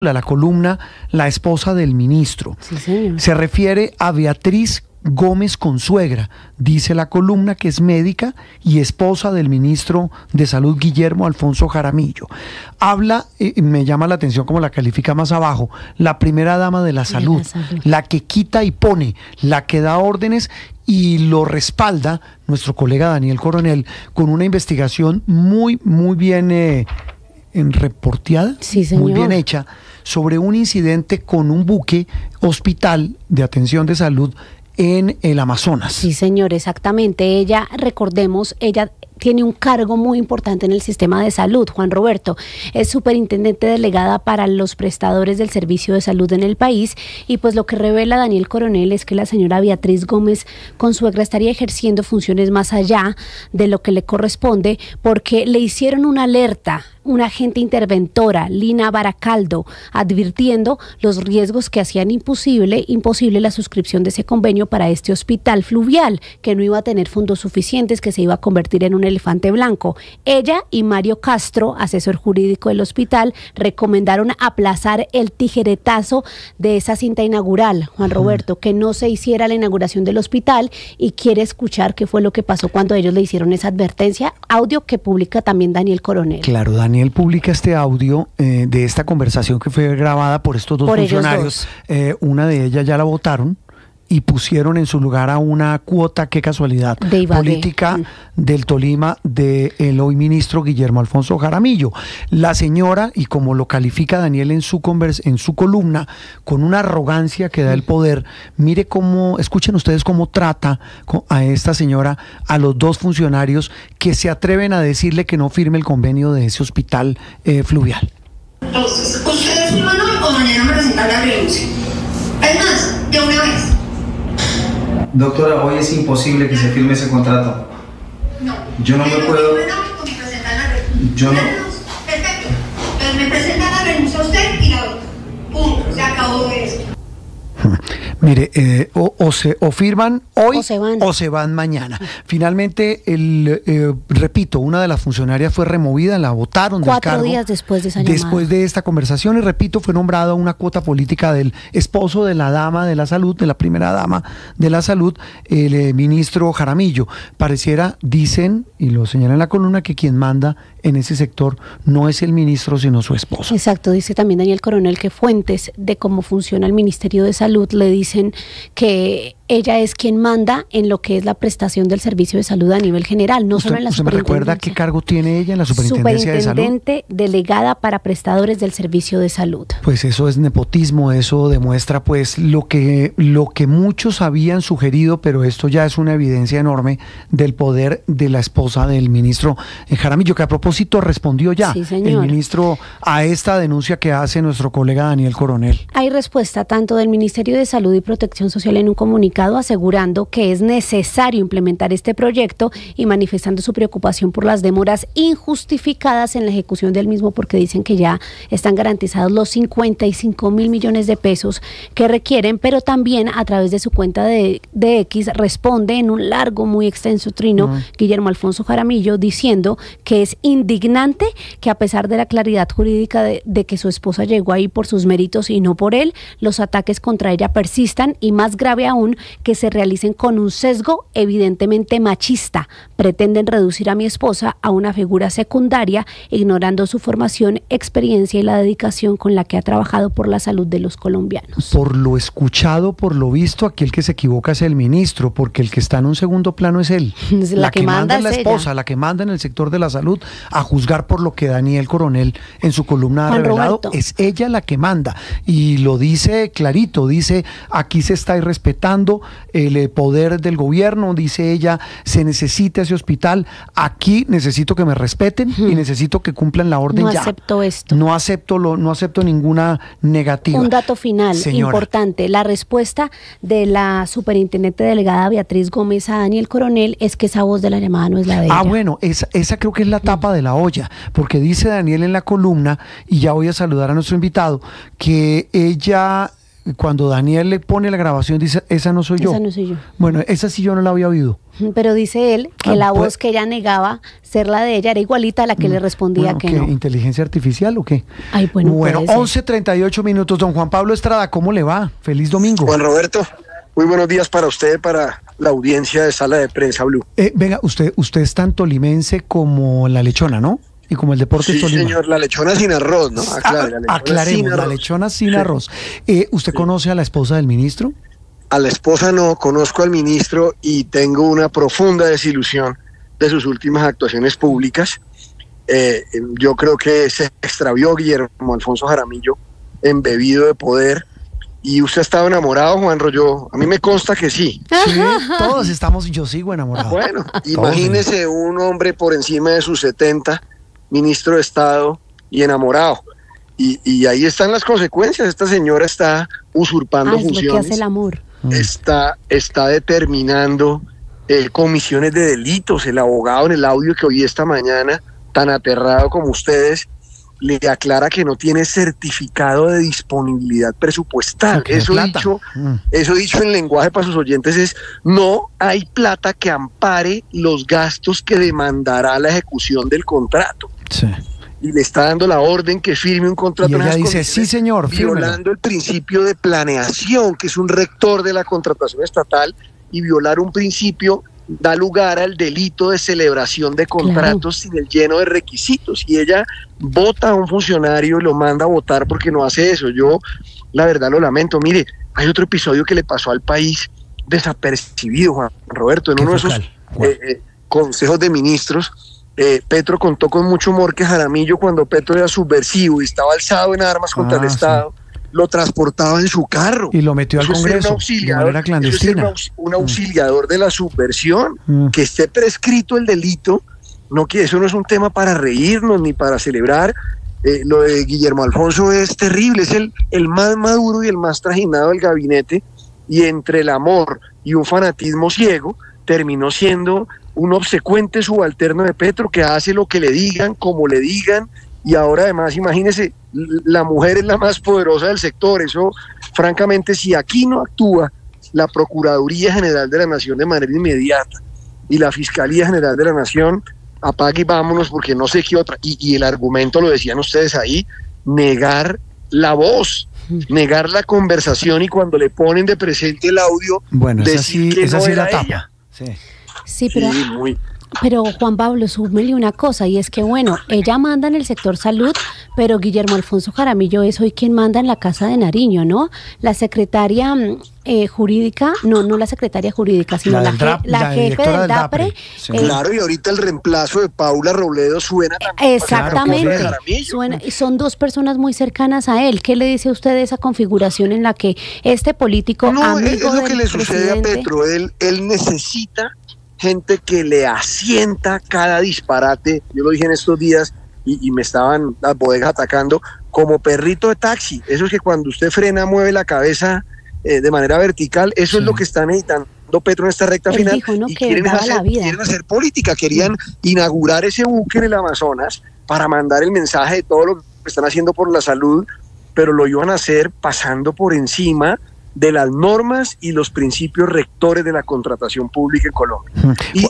la columna La esposa del ministro. Sí, señor. Se refiere a Beatriz Gómez Consuegra, dice la columna, que es médica y esposa del ministro de Salud Guillermo Alfonso Jaramillo. Habla, me llama la atención como la califica más abajo, la primera dama de la salud, la que quita y pone, la que da órdenes, y lo respalda nuestro colega Daniel Coronel con una investigación muy bien reporteada, sí, señor, muy bien hecha, sobre un incidente con un buque hospital de atención de salud en el Amazonas. Sí, señor, exactamente. Ella, recordemos, ella tiene un cargo muy importante en el sistema de salud. Juan Roberto es superintendente delegada para los prestadores del servicio de salud en el país, y pues lo que revela Daniel Coronel es que la señora Beatriz Gómez Consuegra estaría ejerciendo funciones más allá de lo que le corresponde, porque le hicieron una alerta una agente interventora, Lina Baracaldo, advirtiendo los riesgos que hacían imposible la suscripción de ese convenio para este hospital fluvial, que no iba a tener fondos suficientes, que se iba a convertir en un elefante blanco. Ella y Mario Castro, asesor jurídico del hospital, recomendaron aplazar el tijeretazo de esa cinta inaugural, Juan Roberto, que no se hiciera la inauguración del hospital, y quiere escuchar qué fue lo que pasó cuando ellos le hicieron esa advertencia, audio que publica también Daniel Coronel. Claro, Daniel publica este audio de esta conversación que fue grabada por estos dos funcionarios. Una de ellas ya la votaron y pusieron en su lugar a una cuota, qué casualidad, política del Tolima, del hoy ministro Guillermo Alfonso Jaramillo. La señora, y como lo califica Daniel en su columna, con una arrogancia que da el poder, mire cómo, escuchen ustedes cómo trata a esta señora, a los dos funcionarios que se atreven a decirle que no firme el convenio de ese hospital fluvial. Entonces, ¿ustedes firman hoy o mañana me presentan la renuncia? Es más, de una vez. Doctora, hoy es imposible que se firme ese contrato. No. Yo no me puedo... Yo no... Perfecto. Pues me presenta la renuncia a usted y la otra. Punto. Se acabó eso. Mire, o firman hoy o se van mañana. Finalmente, repito, una de las funcionarias fue removida, la votaron del cargo 4 días después de esa llamada. Después de esta conversación, y repito, fue nombrada una cuota política del esposo de la dama de la salud, de la primera dama de la salud, el ministro Jaramillo. Pareciera, dicen, y lo señalan en la columna, que quien manda en ese sector no es el ministro, sino su esposo. Exacto, dice también Daniel Coronel que fuentes de cómo funciona el Ministerio de Salud le dicen que ella es quien manda en lo que es la prestación del servicio de salud a nivel general, no solo en la superintendencia. ¿Me recuerda qué cargo tiene ella en la superintendencia de salud? Superintendente delegada para prestadores del servicio de salud. Pues eso es nepotismo, eso demuestra pues lo que muchos habían sugerido, pero esto ya es una evidencia enorme del poder de la esposa del ministro Jaramillo, que a propósito respondió ya, sí, el ministro, a esta denuncia que hace nuestro colega Daniel Coronel. Hay respuesta tanto del Ministerio de Salud y Protección Social en un comunicado asegurando que es necesario implementar este proyecto y manifestando su preocupación por las demoras injustificadas en la ejecución del mismo, porque dicen que ya están garantizados los 55.000 millones de pesos que requieren, pero también a través de su cuenta de X responde en un largo, muy extenso trino Guillermo Alfonso Jaramillo, diciendo que es indignante que, a pesar de la claridad jurídica de que su esposa llegó ahí por sus méritos y no por él, los ataques contra ella persistan, y más grave aún, que se realicen con un sesgo evidentemente machista. Pretenden reducir a mi esposa a una figura secundaria, ignorando su formación, experiencia y la dedicación con la que ha trabajado por la salud de los colombianos. Por lo escuchado, por lo visto, aquí el que se equivoca es el ministro, porque el que está en un segundo plano es él. La que manda es la esposa, la que manda en el sector de la salud, a juzgar por lo que Daniel Coronel en su columna ha revelado, es ella la que manda, y lo dice clarito, dice: aquí se está irrespetando el poder del gobierno, dice ella, se necesita ese hospital, aquí necesito que me respeten y necesito que cumplan la orden ya. No acepto esto. No acepto ninguna negativa. Un dato final, señora, importante, la respuesta de la superintendente delegada Beatriz Gómez a Daniel Coronel es que esa voz de la llamada no es la de ella. Bueno, esa creo que es la tapa de la olla, porque dice Daniel en la columna, y ya voy a saludar a nuestro invitado, que ella cuando Daniel le pone la grabación dice, esa no soy yo. Esa no soy yo. Bueno, esa sí yo no la había oído. Pero dice él que la voz que ella negaba ser la de ella era igualita a la que le respondía que no. ¿Inteligencia artificial o qué? Ay, bueno, 11:38 minutos. Don Juan Pablo Estrada, ¿cómo le va? Feliz domingo. Juan Roberto, muy buenos días para usted, para la audiencia de Sala de Prensa Blue. Venga, usted es tan tolimense como la lechona, ¿no? Y como el Deportes Tolima. Sí, señor, la lechona sin arroz, ¿no? Aclaremos, la lechona sin arroz. ¿Usted conoce a la esposa del ministro? A la esposa no, conozco al ministro y tengo una profunda desilusión de sus últimas actuaciones públicas. Yo creo que se extravió Guillermo Alfonso Jaramillo, embebido de poder. ¿Y usted estaba enamorado, Juan Rollo? A mí me consta que sí. Sí, todos estamos, yo sigo enamorado. Bueno, imagínese un hombre por encima de sus 70, ministro de Estado y enamorado. Y ahí están las consecuencias. Esta señora está usurpando funciones. Es lo que hace el amor. Está determinando comisiones de delitos. El abogado en el audio que oí esta mañana, tan aterrado como ustedes, le aclara que no tiene certificado de disponibilidad presupuestal. Eso dicho en lenguaje para sus oyentes es: no hay plata que ampare los gastos que demandará la ejecución del contrato. Sí. Y le está dando la orden que firme un contrato. Y ella dice, sí señor, violando el principio de planeación, que es un rector de la contratación estatal, y violar un principio da lugar al delito de celebración de contratos sin el lleno de requisitos. Y ella vota a un funcionario y lo manda a votar porque no hace eso. Yo, la verdad, lo lamento. Mire, hay otro episodio que le pasó al país desapercibido, Juan Roberto, en uno de esos consejos de ministros. Petro contó con mucho humor que Jaramillo, cuando Petro era subversivo y estaba alzado en armas contra el Estado, lo transportaba en su carro. Y lo metió al Congreso de manera clandestina. Eso es un auxiliador de la subversión. Que esté prescrito el delito, que eso no es un tema para reírnos ni para celebrar. Lo de Guillermo Alfonso es terrible, es el más maduro y el más trajinado del gabinete, y entre el amor y un fanatismo ciego terminó siendo un obsecuente subalterno de Petro que hace lo que le digan, como le digan, y ahora además, imagínese, la mujer es la más poderosa del sector. Eso, francamente, si aquí no actúa la Procuraduría General de la Nación de manera inmediata y la Fiscalía General de la Nación, apague y vámonos, porque no sé qué otra, y el argumento lo decían ustedes ahí, negar la voz, negar la conversación, y cuando le ponen de presente el audio, decir que no era ella. Sí, pero Juan Pablo, súmele una cosa, y es que ella manda en el sector salud, pero Guillermo Alfonso Jaramillo es hoy quien manda en la Casa de Nariño, ¿no? La secretaria jurídica, no la secretaria jurídica, sino la jefe del DAPRE. Sí. Claro, y ahorita el reemplazo de Paula Robledo suena también. Exactamente, suena, y son dos personas muy cercanas a él. ¿Qué le dice a usted de esa configuración en la que este político amigo es lo que le sucede a Petro? Él necesita gente que le asienta cada disparate. Yo lo dije en estos días y me estaban las bodegas atacando como perrito de taxi. Eso es que cuando usted frena, mueve la cabeza de manera vertical. Eso es lo que está necesitando Petro en esta recta final. Dijo, y quieren hacer política. Querían inaugurar ese buque en el Amazonas para mandar el mensaje de todo lo que están haciendo por la salud, pero lo iban a hacer pasando por encima de las normas y los principios rectores de la contratación pública en Colombia.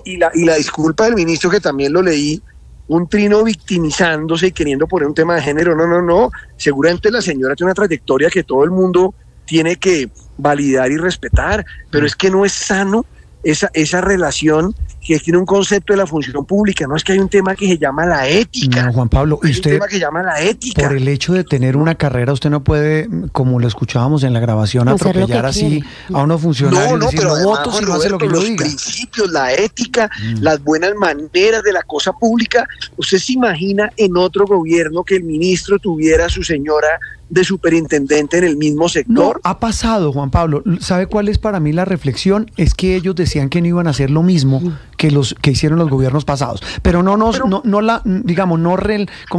Y la disculpa del ministro, que también lo leí, un trino victimizándose y queriendo poner un tema de género. No. Seguramente la señora tiene una trayectoria que todo el mundo tiene que validar y respetar, pero es que no es sano esa relación que tiene un concepto de la función pública. No, es que hay un tema que se llama la ética. No, Juan Pablo, hay un tema que se llama la ética. Por el hecho de tener una carrera, usted no puede, como lo escuchábamos en la grabación, atropellar así a unos funcionarios. No, pero voto si no hace lo que yo diga. Los principios, la ética, las buenas maneras de la cosa pública. ¿Usted se imagina en otro gobierno que el ministro tuviera a su señora de superintendente en el mismo sector? No, ha pasado, Juan Pablo. ¿Sabe cuál es para mí la reflexión? Es que ellos decían que no iban a hacer lo mismo que hicieron los gobiernos pasados. Pero ¿cómo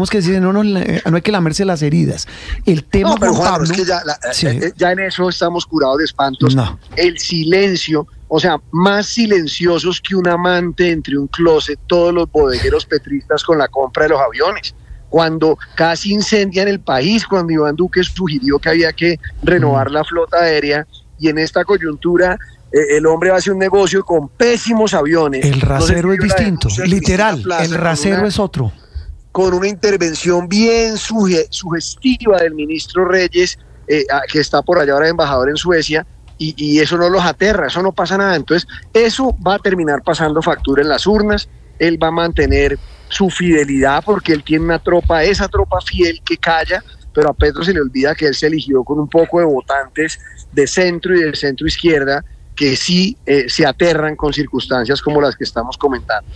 es que se dice? No hay que lamerse las heridas. El tema, pero Juan Pablo, es que ya en eso estamos curados de espantos. El silencio, o sea, más silenciosos que un amante entre un closet, todos los bodegueros petristas con la compra de los aviones. cuando casi incendian el país, cuando Iván Duque sugirió que había que renovar la flota aérea, y en esta coyuntura el hombre hace un negocio con pésimos aviones. El rasero es distinto, literal, el rasero es otro. Con una intervención bien sugestiva del ministro Reyes, que está por allá ahora embajador en Suecia, y eso no los aterra, eso no pasa nada. Entonces, eso va a terminar pasando factura en las urnas. Él va a mantener su fidelidad porque él tiene una tropa, esa tropa fiel que calla, pero a Petro se le olvida que él se eligió con un poco de votantes de centro y de centro izquierda que sí se aterran con circunstancias como las que estamos comentando.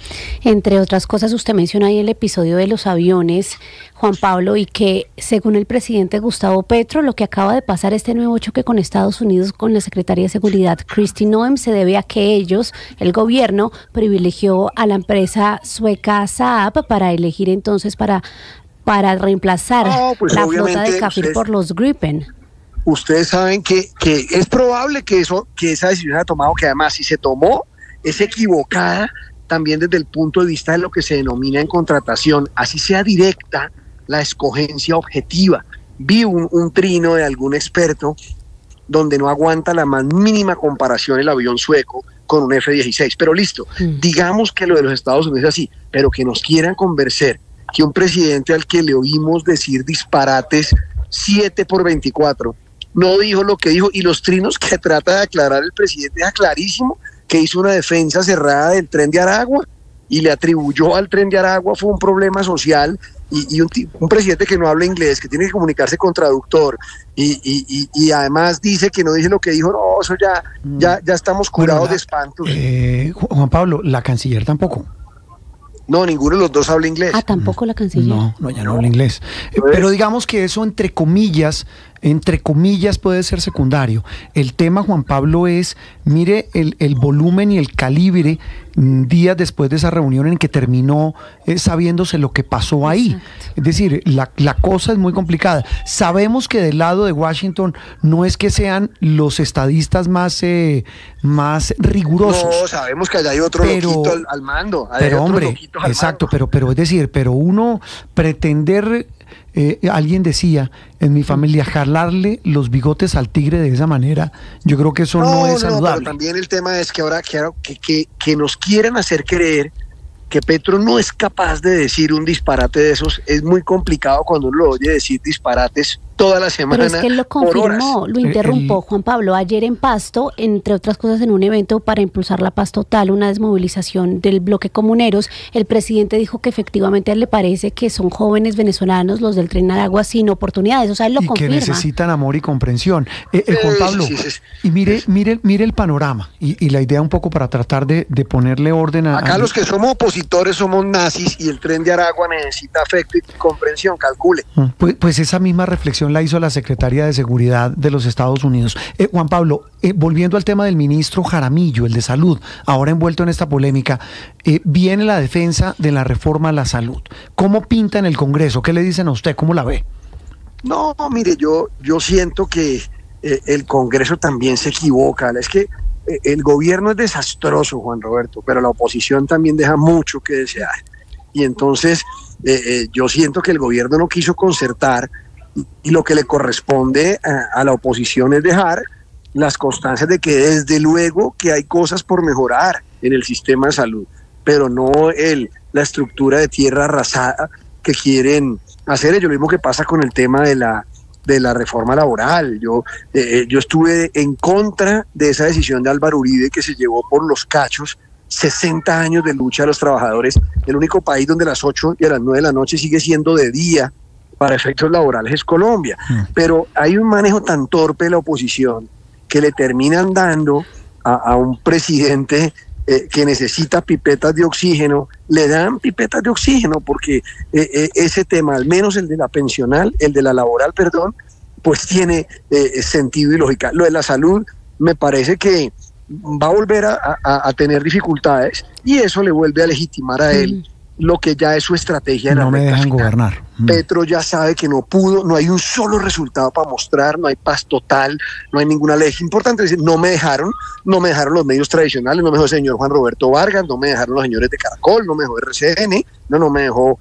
Entre otras cosas, usted menciona ahí el episodio de los aviones, Juan Pablo, y que según el presidente Gustavo Petro, lo que acaba de pasar, este nuevo choque con Estados Unidos, con la Secretaría de Seguridad, Kristi Noem, se debe a que ellos, el gobierno, privilegió a la empresa sueca Saab para elegir entonces para reemplazar la flota de Kafir por los Gripen. Ustedes saben que es probable que esa decisión se haya tomado, que además si se tomó es equivocada también desde el punto de vista de lo que se denomina en contratación, así sea directa la escogencia objetiva. Vi un trino de algún experto donde no aguanta la más mínima comparación el avión sueco con un F-16, pero listo, digamos que lo de los Estados Unidos es así, pero que nos quieran convencer que un presidente al que le oímos decir disparates 7/24, no dijo lo que dijo, y los trinos que trata de aclarar el presidente es clarísimo, que hizo una defensa cerrada del Tren de Aragua y le atribuyó al Tren de Aragua fue un problema social, y un presidente que no habla inglés, que tiene que comunicarse con traductor, y además dice que no dice lo que dijo. No, eso ya estamos curados de espanto. Juan Pablo, la canciller tampoco. No, ninguno de los dos habla inglés. Tampoco la canciller. No, ya no habla inglés. Pero digamos que eso entre comillas puede ser secundario. El tema, Juan Pablo, es, mire el volumen y el calibre días después de esa reunión en que terminó sabiéndose lo que pasó ahí. Exacto. Es decir, la cosa es muy complicada. Sabemos que del lado de Washington no es que sean los estadistas más rigurosos. No, sabemos que allá hay otro loquito al mando. Pero hombre, exacto, pero es decir, pero uno pretender... alguien decía en mi familia, jalarle los bigotes al tigre de esa manera, yo creo que eso no es saludable. Pero también el tema es que ahora que nos quieran hacer creer que Petro no es capaz de decir un disparate de esos. Es muy complicado cuando uno lo oye decir disparates toda la semana. Pero es que él lo confirmó, lo interrumpo, Juan Pablo, ayer en Pasto, entre otras cosas en un evento para impulsar la paz total, una desmovilización del bloque comuneros, el presidente dijo que efectivamente a él le parece que son jóvenes venezolanos los del Tren Aragua sin oportunidades, o sea, él lo confirma. Que necesitan amor y comprensión. Juan Pablo, sí. Y mire el panorama y la idea un poco para tratar de ponerle orden a... Acá los que somos opositores somos nazis y el Tren de Aragua necesita afecto y comprensión, calcule. Pues esa misma reflexión la hizo la Secretaría de Seguridad de los Estados Unidos. Juan Pablo, volviendo al tema del ministro Jaramillo, el de Salud, ahora envuelto en esta polémica, viene la defensa de la reforma a la salud. ¿Cómo pinta en el Congreso? ¿Qué le dicen a usted? ¿Cómo la ve? No, mire, yo siento que el Congreso también se equivoca. Es que el gobierno es desastroso, Juan Roberto, pero la oposición también deja mucho que desear. Y entonces yo siento que el gobierno no quiso concertar, y lo que le corresponde a la oposición es dejar las constancias de que desde luego que hay cosas por mejorar en el sistema de salud, pero no la estructura de tierra arrasada que quieren hacer. Lo mismo que pasa con el tema de la reforma laboral. Yo estuve en contra de esa decisión de Álvaro Uribe que se llevó por los cachos 60 años de lucha de los trabajadores. El único país donde a las 8 y a las 9 de la noche sigue siendo de día para efectos laborales es Colombia. Pero hay un manejo tan torpe de la oposición que le terminan dando a un presidente que necesita pipetas de oxígeno, le dan pipetas de oxígeno porque ese tema, al menos el de la pensional, el de la laboral, perdón, pues tiene sentido y lógica. Lo de la salud me parece que va a volver a tener dificultades y eso le vuelve a legitimar a él lo que ya es su estrategia de la no me dejan final. gobernar. Petro ya sabe que no pudo, no hay un solo resultado para mostrar, no hay paz total, no hay ninguna ley importante. Es decir, no me dejaron los medios tradicionales, no me dejó el señor Juan Roberto Vargas, no me dejaron los señores de Caracol, no me dejó RCN, no me dejó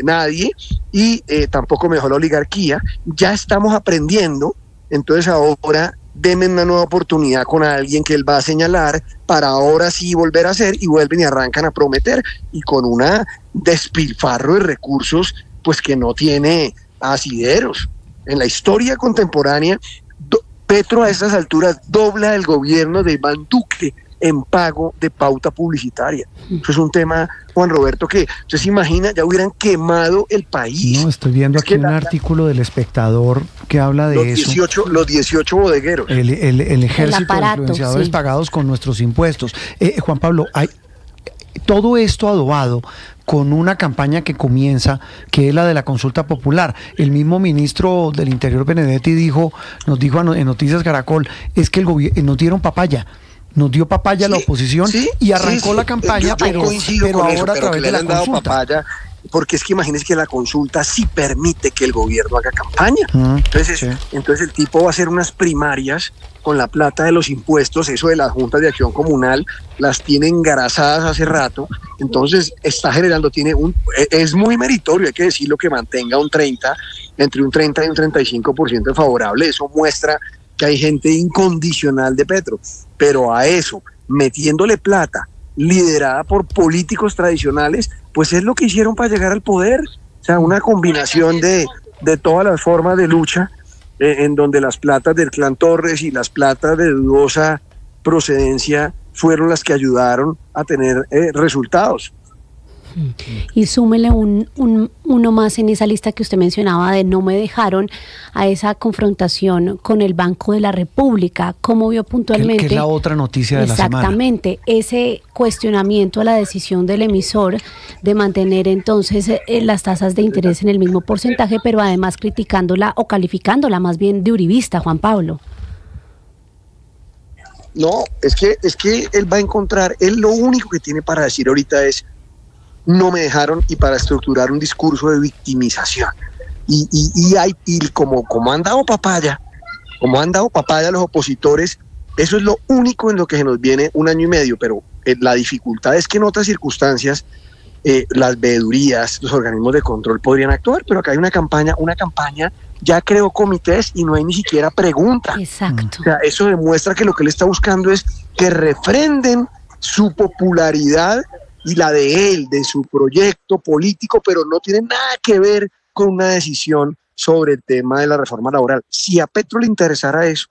nadie, y tampoco me dejó la oligarquía. Ya estamos aprendiendo, entonces ahora denme una nueva oportunidad con alguien que él va a señalar para ahora sí volver a hacer, y vuelven y arrancan a prometer, y con una despilfarro de recursos pues que no tiene asideros. En la historia contemporánea, Petro a estas alturas dobla el gobierno de Iván Duque en pago de pauta publicitaria. Eso es un tema, Juan Roberto, que usted se imagina, ya hubieran quemado el país. No, estoy viendo aquí un artículo del Espectador que habla de eso. Los 18 bodegueros. El ejército de influenciadores pagados con nuestros impuestos. Juan Pablo, hay todo esto adobado con una campaña que comienza, que es la de la consulta popular. El mismo ministro del Interior, Benedetti, nos dijo en Noticias Caracol, es que nos dieron papaya. Nos dio papaya a la oposición y arrancó la campaña, pero ahora a través de la consulta. Papaya, porque es que imagínense que la consulta sí permite que el gobierno haga campaña. Entonces el tipo va a hacer unas primarias con la plata de los impuestos, eso de las juntas de acción comunal, las tiene engrarazadas hace rato, entonces está generando, es muy meritorio, hay que decirlo, que mantenga entre un 30 y un 35% favorable. Eso muestra que hay gente incondicional de Petro, pero a eso, metiéndole plata, liderada por políticos tradicionales, pues es lo que hicieron para llegar al poder. O sea, una combinación de todas las formas de lucha, en donde las platas del clan Torres y las platas de dudosa procedencia fueron las que ayudaron a tener resultados. Y súmele uno más en esa lista que usted mencionaba de no me dejaron, a esa confrontación con el Banco de la República. ¿Cómo vio puntualmente? Que es la otra noticia de la semana. Exactamente, ese cuestionamiento a la decisión del emisor de mantener entonces las tasas de interés en el mismo porcentaje, pero además criticándola o calificándola más bien de uribista, Juan Pablo. No, es que él va a encontrar, él lo único que tiene para decir ahorita es no me dejaron, y para estructurar un discurso de victimización. Y como han dado papaya a los opositores, eso es lo único en lo que se nos viene un año y medio, pero la dificultad es que en otras circunstancias las veedurías, los organismos de control podrían actuar, pero acá hay una campaña ya creó comités y no hay ni siquiera pregunta. Exacto. O sea, eso demuestra que lo que él está buscando es que refrenden su popularidad y la de él, de su proyecto político, pero no tiene nada que ver con una decisión sobre el tema de la reforma laboral. Si a Petro le interesara eso,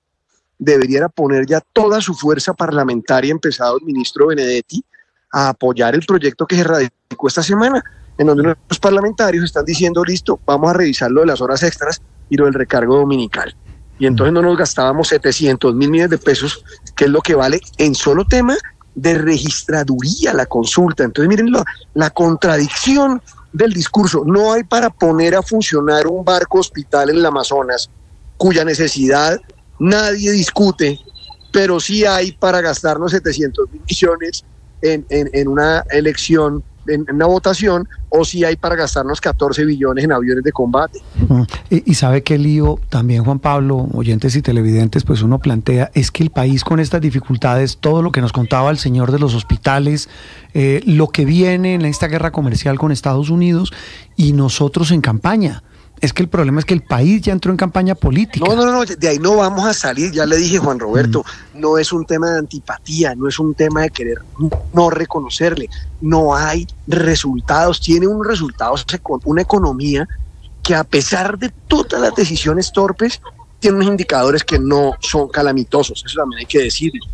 debería poner ya toda su fuerza parlamentaria, empezado el ministro Benedetti, a apoyar el proyecto que se radicó esta semana, en donde los parlamentarios están diciendo, listo, vamos a revisar lo de las horas extras y lo del recargo dominical. Y entonces no nos gastábamos 700 mil millones de pesos, que es lo que vale en solo tema de registraduría la consulta. Entonces miren la contradicción del discurso. No hay para poner a funcionar un barco hospital en el Amazonas, cuya necesidad nadie discute, pero sí hay para gastarnos 700 mil millones en una elección, en una votación, o si hay para gastarnos 14 billones en aviones de combate. Y sabe qué lío también, Juan Pablo, oyentes y televidentes, pues uno plantea, es que el país con estas dificultades, todo lo que nos contaba el señor de los hospitales, lo que viene en esta guerra comercial con Estados Unidos, y nosotros en campaña. Es que el problema es que el país ya entró en campaña política. No, de ahí no vamos a salir, ya le dije, Juan Roberto, no es un tema de antipatía, no es un tema de querer no reconocerle, no hay resultados, tiene unos resultados, una economía que a pesar de todas las decisiones torpes, tiene unos indicadores que no son calamitosos, eso también hay que decirlo,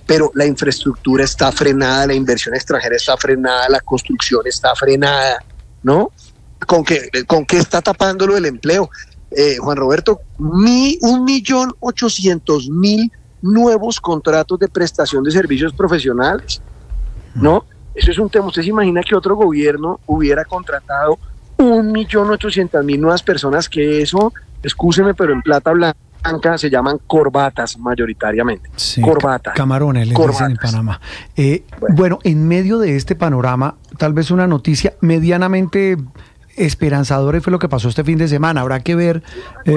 pero la infraestructura está frenada, la inversión extranjera está frenada, la construcción está frenada, ¿no? ¿Con qué está tapándolo el empleo? Juan Roberto, 1.800.000 nuevos contratos de prestación de servicios profesionales, ¿no? Eso es un tema. ¿Usted se imagina que otro gobierno hubiera contratado 1.800.000 nuevas personas? Que eso, excúseme, pero en plata blanca blanca se llaman corbatas mayoritariamente. Sí, corbatas. Camarones, les dicen en Panamá. Bueno, en medio de este panorama, tal vez una noticia medianamente esperanzadora fue lo que pasó este fin de semana. Habrá que ver,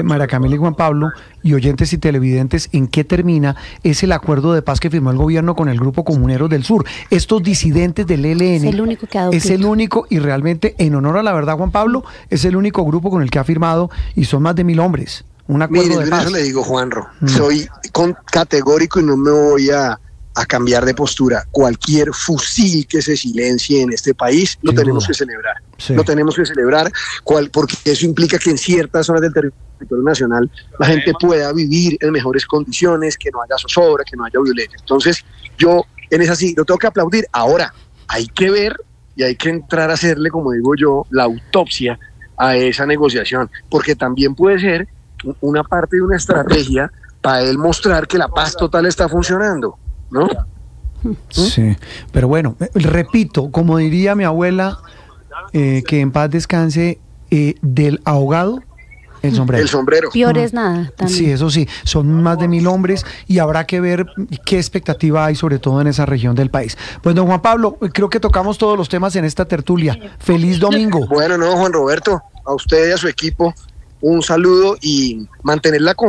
María Camila y Juan Pablo, y oyentes y televidentes, en qué termina es el acuerdo de paz que firmó el gobierno con el Grupo Comuneros del Sur. Estos disidentes del ELN es el único que ha dado es el único, y realmente, en honor a la verdad, Juan Pablo, es el único grupo con el que ha firmado, y son más de 1000 hombres. Un acuerdo de paz. Eso le digo, Juanro, soy categórico y no me voy a cambiar de postura. Cualquier fusil que se silencie en este país lo tenemos que celebrar. Sí. Lo tenemos que celebrar, porque eso implica que en ciertas zonas del territorio nacional la gente pueda vivir en mejores condiciones, que no haya zozobra, que no haya violencia. Entonces, yo en esa sí lo tengo que aplaudir. Ahora, hay que ver y hay que entrar a hacerle, como digo yo, la autopsia a esa negociación, porque también puede ser una parte de una estrategia para él mostrar que la paz total está funcionando, ¿no? Sí, pero bueno, repito, como diría mi abuela, que en paz descanse, del ahogado el sombrero. El sombrero. Peor es nada. También. Sí, eso sí, son más de 1000 hombres y habrá que ver qué expectativa hay, sobre todo en esa región del país. Pues don Juan Pablo, creo que tocamos todos los temas en esta tertulia. Feliz domingo. Bueno, no, Juan Roberto, a usted y a su equipo un saludo y mantener la confianza.